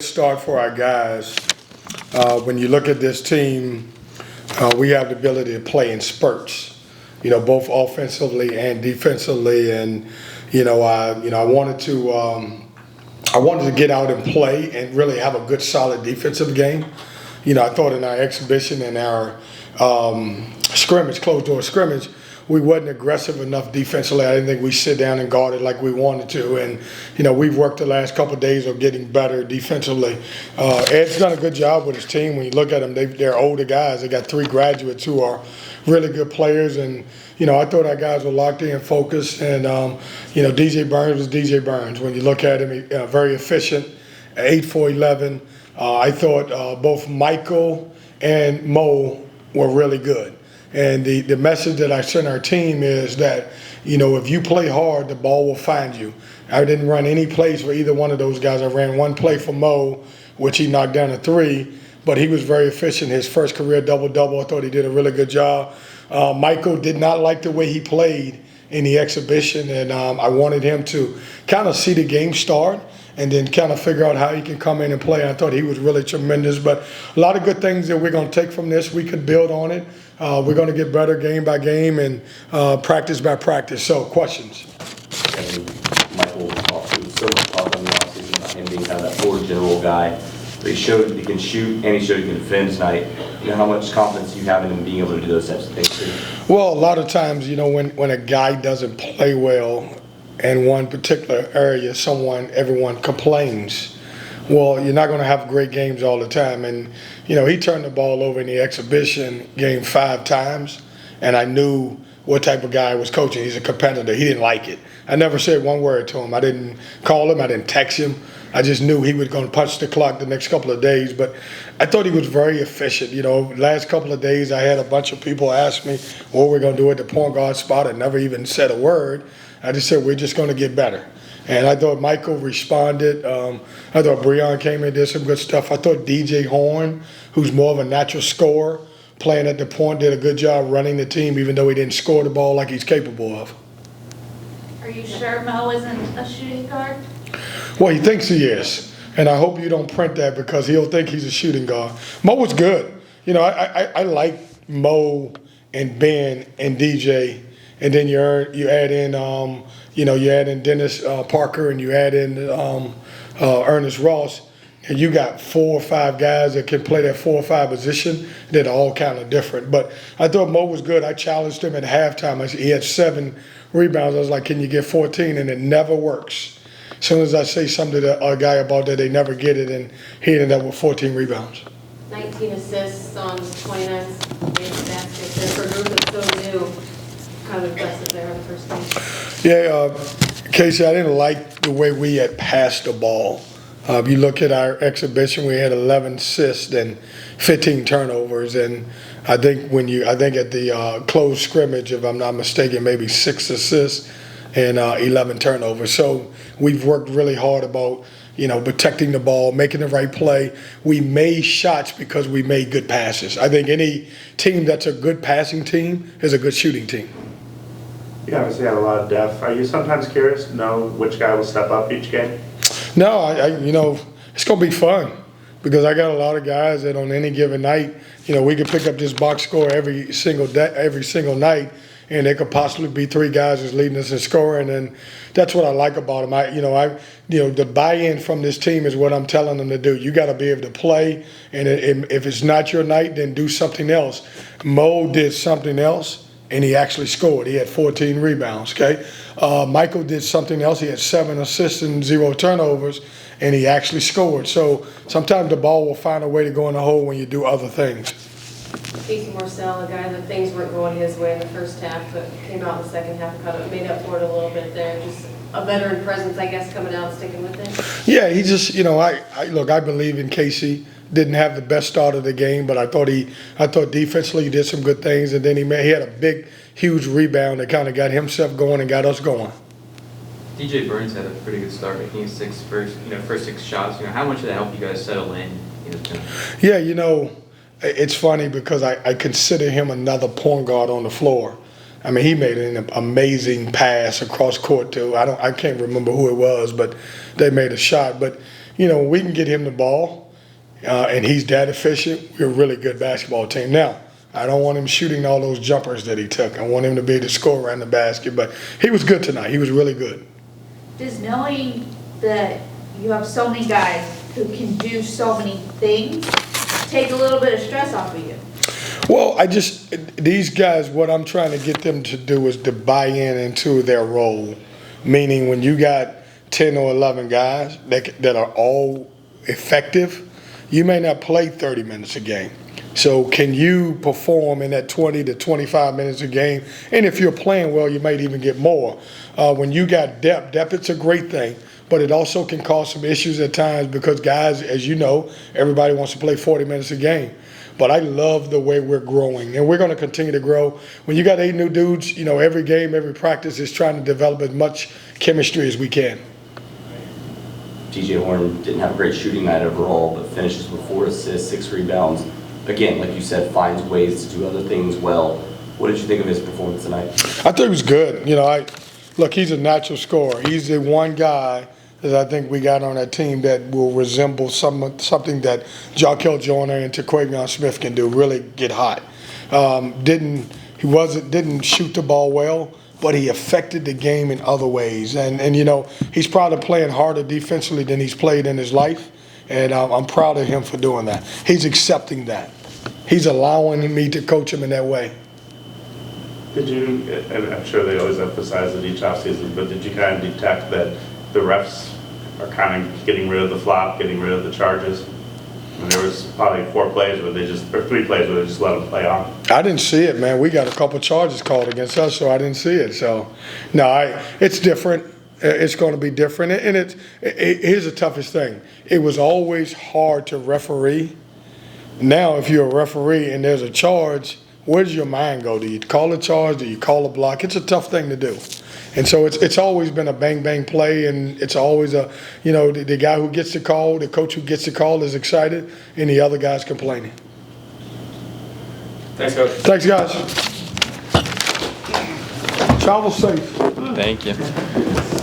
Start for our guys. When you look at this team, we have the ability to play in spurts, both offensively and defensively. And I wanted to get out and play and really have a good, solid defensive game. I thought in our exhibition and our scrimmage, closed door scrimmage, we wasn't aggressive enough defensively. I didn't think we sit down and guarded like we wanted to. And, we've worked the last couple of days on getting better defensively. Ed's done a good job with his team. When you look at them, they're older guys. They got 3 graduates who are really good players. And, I thought our guys were locked in, focused. And, DJ Burns was DJ Burns. When you look at him, very efficient, 8 for 11. I thought both Michael and Mo were really good. And the message that I sent our team is that, if you play hard, the ball will find you. I didn't run any plays for either one of those guys. I ran one play for Mo, which he knocked down a 3, but he was very efficient. His first career double-double, I thought he did a really good job. Michael did not like the way he played in the exhibition, and I wanted him to kind of see the game start and then kind of figure out how he can come in and play. I thought he was really tremendous. But a lot of good things that we're going to take from this. We could build on it. We're going to get better game by game and practice by practice. So, questions? Michael talked to so much talk on the offseason about him being kind of that forward general guy. But he showed he can shoot and he showed he can defend tonight. How much confidence do you have in him being able to do those types of things too? Well, a lot of times, when a guy doesn't play well in one particular area, everyone complains. Well, you're not going to have great games all the time. And, he turned the ball over in the exhibition game 5 times, and I knew what type of guy I was coaching. He's a competitor. He didn't like it. I never said one word to him. I didn't call him. I didn't text him. I just knew he was going to punch the clock the next couple of days. But I thought he was very efficient. Last couple of days I had a bunch of people ask me what we're going to do at the point guard spot. I never even said a word. I just said we're just going to get better. And I thought Michael responded. I thought Breon came in, did some good stuff. I thought DJ Horn, who's more of a natural scorer, playing at the point, did a good job running the team, even though he didn't score the ball like he's capable of. Are you sure Mo isn't a shooting guard? Well, he thinks he is. And I hope you don't print that because he'll think he's a shooting guard. Mo was good. I like Mo and Ben and DJ. And then you add in, you add in Dennis Parker and you add in Ernest Ross, and you got 4 or 5 guys that can play that 4 or 5 position that are all kind of different. But I thought Mo was good. I challenged him at halftime. He had 7 rebounds. I was like, can you get 14? And it never works. As soon as I say something to a guy about that, they never get it, and he ended up with 14 rebounds. 19 assists on 29 baskets. And for a group that's so new, kind of impressive there on the first game. Yeah, Casey, I didn't like the way we had passed the ball. If you look at our exhibition, we had 11 assists and 15 turnovers, and I think at the closed scrimmage, if I'm not mistaken, maybe 6 assists and 11 turnovers. So we've worked really hard about protecting the ball, making the right play. We made shots because we made good passes. I think any team that's a good passing team is a good shooting team. You obviously have a lot of depth. Are you sometimes curious to know which guy will step up each game? No, it's going to be fun because I got a lot of guys that on any given night, we could pick up this box score every single night, and there could possibly be 3 guys that's leading us in scoring, and that's what I like about them. The buy-in from this team is what I'm telling them to do. You got to be able to play, and if it's not your night, then do something else. Mo did something else, and he actually scored. He had 14 rebounds, okay? Michael did something else. He had 7 assists and 0 turnovers, and he actually scored. So sometimes the ball will find a way to go in the hole when you do other things. Marcel, a guy that things weren't going his way in the first half, but came out in the second half and kind of made up for it a little bit there. Just a veteran presence, I guess, coming out and sticking with it. Yeah, he just, I believe in Casey. Didn't have the best start of the game, but I thought defensively he did some good things, and then he had a big, huge rebound that kind of got himself going and got us going. DJ Burns had a pretty good start, making his first 6 shots. How much did that help you guys settle in? Yeah, it's funny because I consider him another point guard on the floor. I mean, he made an amazing pass across court to I can't remember who it was, but they made a shot. But when we can get him the ball and he's that efficient, we're a really good basketball team. Now, I don't want him shooting all those jumpers that he took. I want him to be able to score around the basket. But he was good tonight. He was really good. Does knowing that you have so many guys who can do so many things take a little bit of stress off of you? Well, these guys, what I'm trying to get them to do is to buy into their role. Meaning when you got 10 or 11 guys that are all effective, you may not play 30 minutes a game. So can you perform in that 20 to 25 minutes a game? And if you're playing well, you might even get more. When you got depth, it's a great thing, but it also can cause some issues at times because guys, as you know, everybody wants to play 40 minutes a game. But I love the way we're growing, and we're going to continue to grow. When you got 8 new dudes, every game, every practice is trying to develop as much chemistry as we can. TJ Horn didn't have a great shooting night overall, but finishes with 4 assists, 6 rebounds. Again, like you said, finds ways to do other things well. What did you think of his performance tonight? I thought he was good. Look, he's a natural scorer. He's the one guy that I think we got on that team that will resemble something that Jarkel Joyner and Taquavion Smith can do, really get hot. Didn't shoot the ball well, but he affected the game in other ways. And he's probably playing harder defensively than he's played in his life, and I'm proud of him for doing that. He's accepting that. He's allowing me to coach him in that way. Did you, and I'm sure they always emphasize it each offseason, but did you kind of detect that the refs are kind of getting rid of the flop, getting rid of the charges? And there was probably 4 plays where or 3 plays where they just let them play on. I didn't see it, man. We got a couple charges called against us, so I didn't see it. So, no, it's different. It's going to be different. And here's the toughest thing. It was always hard to referee. Now, if you're a referee and there's a charge, where does your mind go? Do you call a charge? Do you call a block? It's a tough thing to do. And so it's always been a bang-bang play, and it's always the guy who gets the call, the coach who gets the call is excited, and the other guy's complaining. Thanks, Coach. Thanks, guys. Travel safe. Thank you.